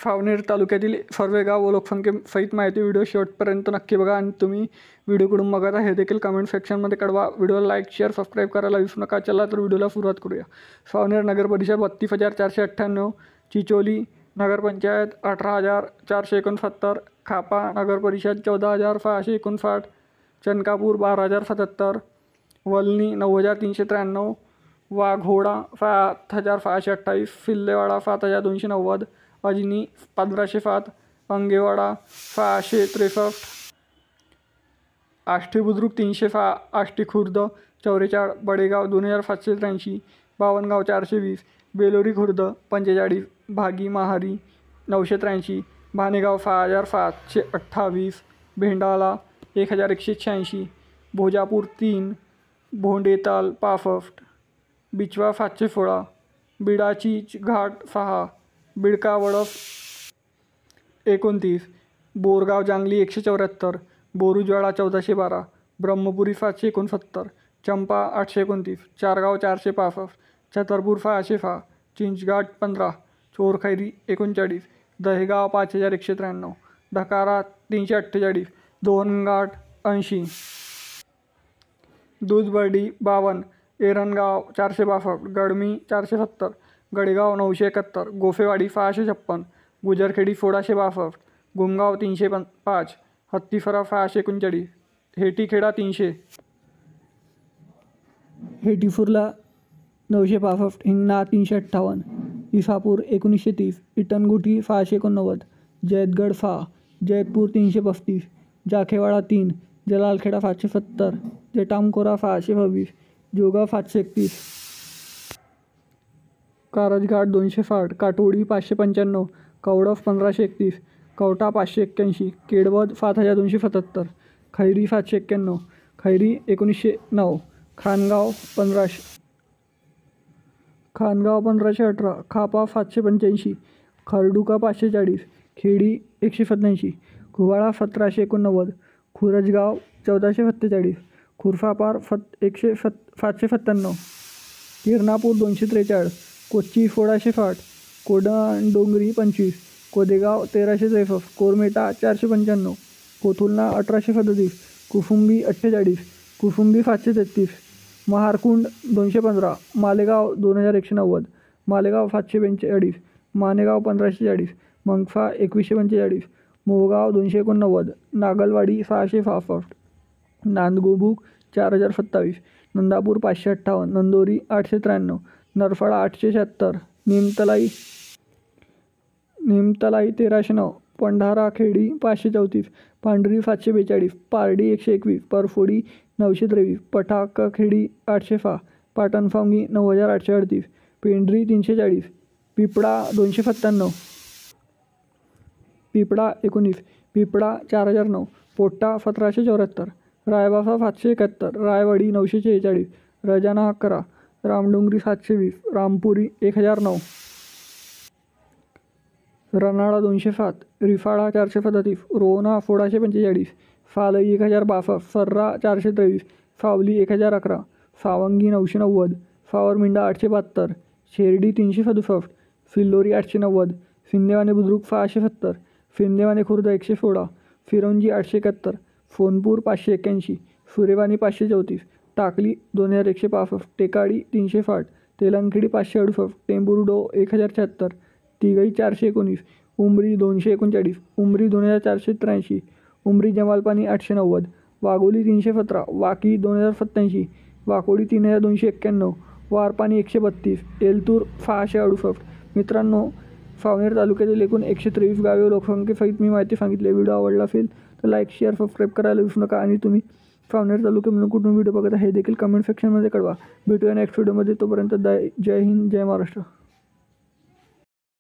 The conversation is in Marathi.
फावनेर तालुक्यातील सर्व गाव व लोकसंख्येसहित माहिती व्हिडिओ शेवटपर्यंत नक्की बघा आणि तुम्ही व्हिडिओ कुठून बघता हे देखील कमेंट सेक्शनमध्ये कळवा। व्हिडिओला लाईक शेअर सबस्क्राईब करायला विसरू नका। चला तर व्हिडिओला सुरुवात करूया। फावनेर नगर परिषद 32,498, चिचोली नगरपंचायत 18,469, खापा नगर परिषद 14,659, चनकापूर 12,077, वलनी 9,393, वाघोडा 7,528, फिल्लेवाडा 7,290, अजनी 1,507, अंगेवाडा 663, आष्टी बुद्रुक 306, आष्टी खुर्द 44, बडेगाव 2,783, बावनगाव 420, बेलोरी खुर्द 45, भागी महारी 983, भानेगाव 6,728, भेंडाला 1,186, भोजापूर 3, भोंडेताल 65, बिचवा 716, बिडाची घाट 6, बिडका वडफ 29, बोरगाव जांगली 174, बोरुजवाडा 1412, ब्रह्मपुरी 769, चंपा 829, चारगाव 465, छतरपूर 606, चिंचघाट 15, चोरखैरी 39, दहेगाव 5,193, धकारा 348, दोनघाट 80, दूधबर्डी 52, एरणगाव 462, गडमी 470, गडेगाव 971, गोफेवाडी 656, गुजरखेडी 1662, गुमगाव 305, हत्तीफरा 639, हेटीखेडा 300, हेटीफुर्ला 965, हिंगणा 358, इसापूर 1930, इटनगुटी 689, जैतगड 6, जैतपूर 335, जाखेवाडा 3, जलालखेडा 770, जटामकोरा 626, जोगा 731, कारजघाट 260, काटोडी 595, कवडफ 1,531, कवठा 581, केडवद 7,277, खैरी 791, खैरी 1909, खानगाव 1518, खापा 785, खरडुका 540, खेडी 187, कुवाळा 1789, खुरजगाव 1447, खुरफापार 797, किरणापूर 243, कोच्ची 1660, कोडणडोंगरी 25, कोदेगाव 1363, कोरमेटा 495, कोथुलना 1837, कुफुंबी 48, कुफुंबी 733, महारकुंड 215, मालेगाव 2,190, मालेगाव 742, मानेगाव 1,540, मंगफा 2145, मोहगाव 289, नागलवाडी 666, नांदगोबुक 4,027, नंदापूर 558, नंदोरी 893, नरफळा 876, निमतलाई 1,309, पंढारा खेडी 534, पांढरी 742, पारडी 121, परफोडी 923, पटाकखेडी 806, पाटणफांगी 9,838, पेंढरी 340, पिपळा 297, पिपळा 19, पिपळा 4,009, पोट्टा 1,774, रायबासा 771, रायवाडी 946, रजाना 11, रामडोंगरी 720, रामपुरी 1,009, रनाळा 207, रिफाळा 437, रोहना 1,645, फालई 1,062, सर्रा 423, सावली 1,011, सावंगी 990, सावरमिंडा 872, शेरडी 367, फिल्लोरी 890, सिंदेवाने बुद्रुक 670, सिंदेवाने खुर्द 116, फिरोंजी 871, फोनपूर 581, सुरेवानी 534, टाकली 2,165, टेकाडी 360, तेलंगखेडी 568, टेंबुर्डो 1,076, तिघई 419, उमरी 239, उमरी 2,483, उमरी जमालपानी 890, वाघोली 317, वाकी 2,087, वाकोडी 3,291, वारपानी 132, एलतूर 668। मित्रांनो, फावनेर तालुक्यातील एकूण 123 गावे लोकसंख्येसहित मी माहिती सांगितली। व्हिडिओ आवडला असेल तर लाईक शेअर सबस्क्राईब करायला विसरू नका आणि तुम्ही फावनेर तालुक्यामधून कुठून व्हिडिओ बघत आहे हे देखील कमेंट सेक्शनमध्ये कळवा। भेटूया नेक्स्ट व्हिडिओमध्ये, तोपर्यंत जय हिंद, जय महाराष्ट्र।